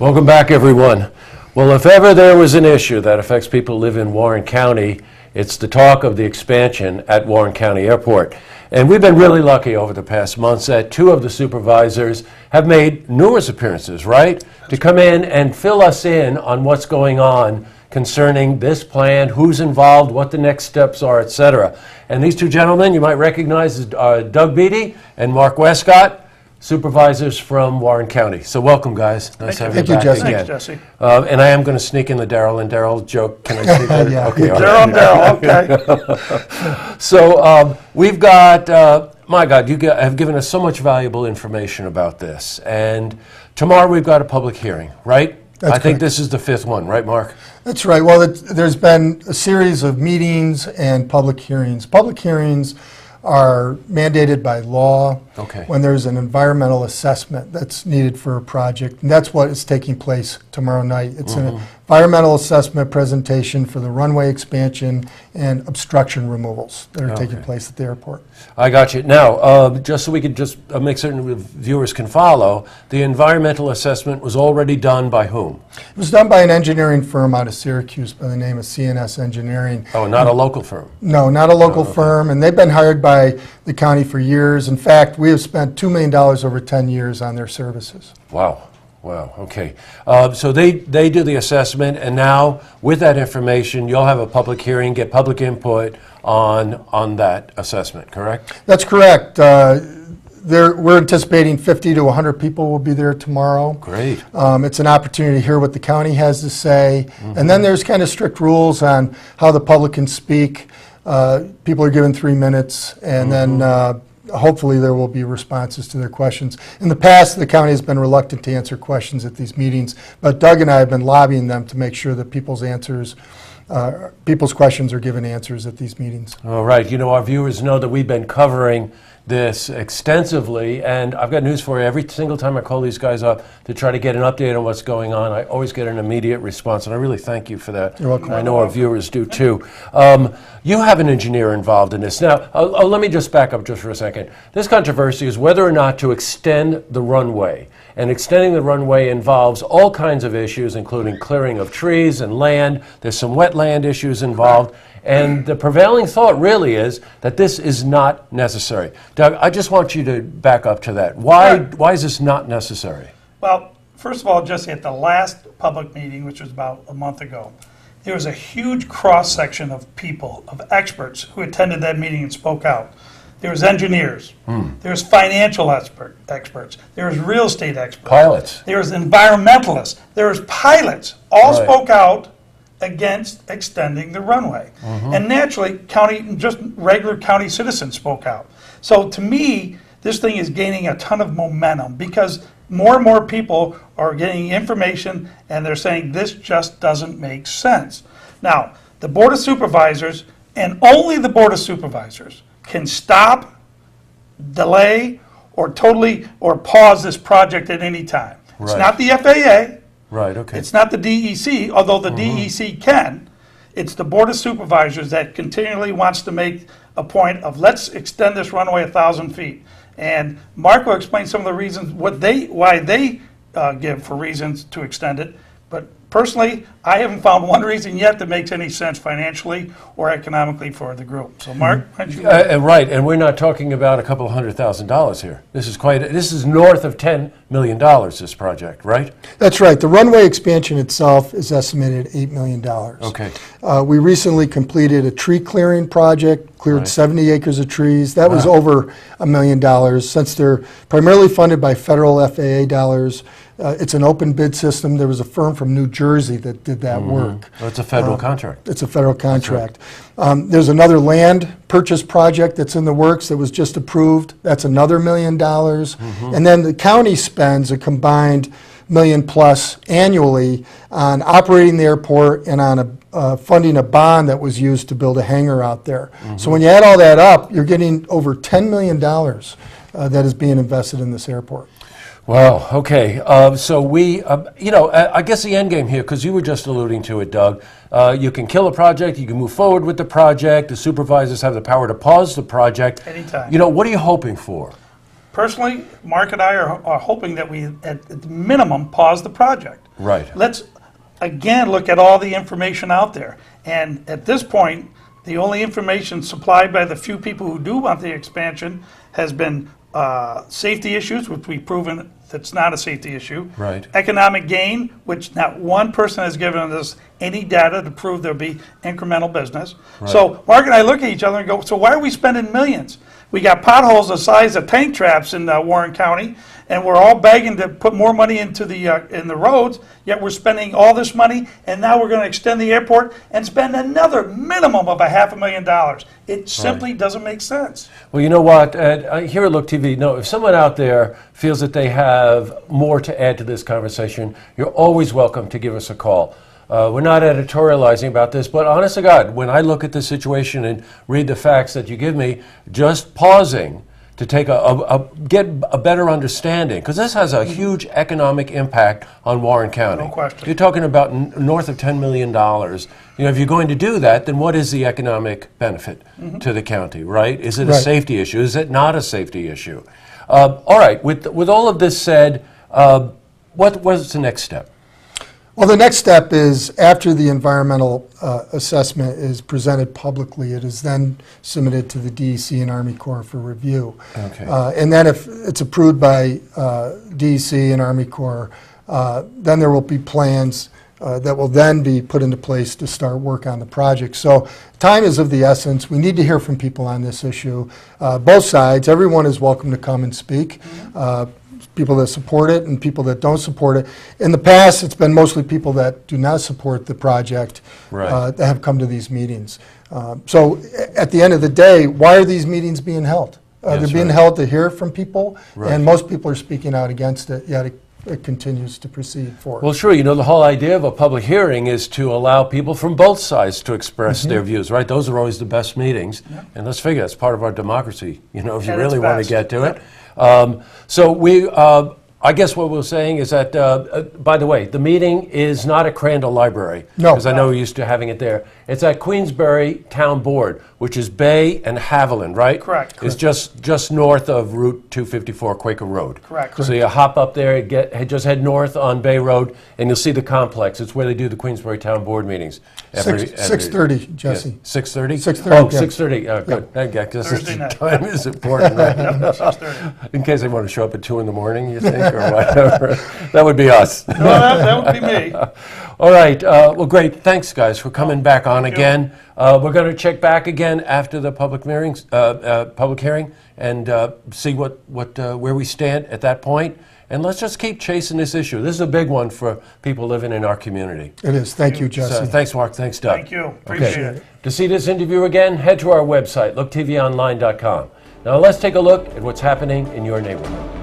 Welcome back, everyone. Well, if ever there was an issue that affects people who live in Warren County, it's the talk of the expansion at Warren County Airport. And we've been really lucky over the past months that two of the supervisors have made numerous appearances, right? To come in and fill us in on what's going on concerning this plan, who's involved, what the next steps are, etc. And these two gentlemen you might recognize as Doug Beatty and Mark Westcott, supervisors from Warren County. So welcome, guys. Nice to have you back again. Thanks, Jesse. And I am going to sneak in the Daryl and Daryl joke. Can I sneak that? Yeah. Okay. Daryl and Daryl, okay. So we've got, my God, you have given us so much valuable information about this. And tomorrow we've got a public hearing, right? That's I think correct. this is the fifth one, right, Mark? That's right. Well, there's been a series of meetings and public hearings. Public hearings are mandated by law Okay. when there's an environmental assessment that's needed for a project. And that's what is taking place tomorrow night. It's an environmental assessment presentation for the runway expansion and obstruction removals that are taking Okay. place at the airport. I got you. Now, just so we could just make certain the viewers can follow, the environmental assessment was already done by whom? It was done by an engineering firm out of Syracuse by the name of CNS Engineering. Oh, not a local firm. No, not a local firm, and they've been hired by the county for years. In fact, we have spent $2 million over 10 years on their services. Wow. Wow, okay. So they do the assessment, and now with that information, you'll have a public hearing, get public input on that assessment, correct? That's correct. We're anticipating 50 to 100 people will be there tomorrow. Great. It's an opportunity to hear what the county has to say. And then there's kind of strict rules on how the public can speak. People are given 3 minutes, and then hopefully there will be responses to their questions. In the past, the county has been reluctant to answer questions at these meetings, but Doug and I have been lobbying them to make sure that people's questions are given answers at these meetings. All right. You know, our viewers know that we've been covering this extensively, and I've got news for you. Every single time I call these guys up to try to get an update on what's going on, I always get an immediate response, and I really thank you for that. You're welcome. I know our viewers do too. You have an engineer involved in this. Now, let me just back up just for a second. This controversy is whether or not to extend the runway. And extending the runway involves all kinds of issues, including clearing of trees and land. There's some wetland issues involved. And the prevailing thought really is that this is not necessary. Doug, I just want you to back up to that. Why is this not necessary? Well, first of all, Jesse, at the last public meeting, which was about a month ago, there was a huge cross-section of people, of experts, who attended that meeting and spoke out. There was engineers, there was financial experts, there was real estate experts. Pilots. There was environmentalists, there was pilots, all Right. spoke out against extending the runway. And naturally, just regular county citizens spoke out. So to me, this thing is gaining a ton of momentum because more and more people are getting information and they're saying this just doesn't make sense. Now, the Board of Supervisors, and only the Board of Supervisors, can stop, delay, or pause this project at any time. It's Right. not the FAA. Right, okay. It's not the DEC, although the DEC can. It's the Board of Supervisors that continually wants to make a point of let's extend this runway 1,000 feet. And Mark will explain some of the reasons why they give for reasons to extend it. But personally, I haven't found one reason yet that makes any sense financially or economically for the group. So Mark, why don't you? Right, and we're not talking about a couple $100,000 here. This is north of $10 million, this project, right? That's right. The runway expansion itself is estimated at $8 million. Okay. We recently completed a tree clearing project, cleared Right. 70 acres of trees. That was Wow. over $1 million. Since they're primarily funded by federal FAA dollars, it's an open bid system. There was a firm from New Jersey that did that work. Well, it's a federal contract. It's a federal contract. There's another land purchase project that's in the works that was just approved. That's another $1 million. And then the county spends a combined $1 million plus annually on operating the airport and on funding a bond that was used to build a hangar out there. So when you add all that up, you're getting over $10 million that is being invested in this airport. Wow, okay. So we, I guess the end game here, because you were just alluding to it, Doug, you can kill a project, you can move forward with the project, the supervisors have the power to pause the project. Anytime. What are you hoping for? Personally, Mark and I are hoping that we, at the minimum, pause the project. Right. Let's, again, look at all the information out there. And at this point, the only information supplied by the few people who do want the expansion has been safety issues, which we've proven that's not a safety issue. Right. Economic gain, which not one person has given us any data to prove there'll be incremental business. So Mark and I look at each other and go, so why are we spending millions? We got potholes the size of tank traps in Warren County, and we're all begging to put more money into the in the roads, yet we're spending all this money, and now we're going to extend the airport and spend another minimum of $500,000. It simply doesn't make sense. Well, you know what? Here at Look TV, no, if someone out there feels that they have more to add to this conversation, you're always welcome to give us a call. We're not editorializing about this, but honest to God, when I look at the situation and read the facts that you give me, just pausing to take get a better understanding, because this has a huge economic impact on Warren County. No question. You're talking about north of $10 million. You know, if you're going to do that, then what is the economic benefit to the county, right? Is it a Right. safety issue? Is it not a safety issue? All right, with all of this said, what was the next step? Well, the next step is after the environmental assessment is presented publicly, it is then submitted to the DEC and Army Corps for review. Okay. And then if it's approved by DEC and Army Corps, then there will be plans that will then be put into place to start work on the project. So time is of the essence. We need to hear from people on this issue. Both sides, everyone is welcome to come and speak. People that support it and people that don't support it. In the past, it's been mostly people that do not support the project Right. that have come to these meetings. So at the end of the day, why are these meetings being held? They're That's being right. held to hear from people, Right. and most people are speaking out against it, yet it continues to proceed forward. Well, sure. You know, the whole idea of a public hearing is to allow people from both sides to express their views, right? Those are always the best meetings. And let's figure that's part of our democracy, you know, if you At really its want to best. get to it. So I guess what we're saying is that, by the way, the meeting is not at Crandall Library. No. Because I know we're used to having it there. It's at Queensbury Town Board, which is Bay and Haviland, right? Correct. It's just north of Route 254 Quaker Road. Correct. So you hop up there, just head north on Bay Road, and you'll see the complex. It's where they do the Queensbury Town Board meetings. 6:30, Jesse. 6:30? 6:30, Oh, yeah. 6:30. Good. I guess Thursday night. time is important, right? 6:30. In case they want to show up at 2 in the morning, you think, or whatever. That would be us. No, that would be me. All right. Well, great. Thanks, guys, for coming back on Thank you. again. We're going to check back again after the public hearing and see where we stand at that point. And let's just keep chasing this issue. This is a big one for people living in our community. It is. Thank you, Jesse. So thanks, Mark. Thanks, Doug. Thank you. Appreciate it. To see this interview again, head to our website, looktvonline.com. Now let's take a look at what's happening in your neighborhood.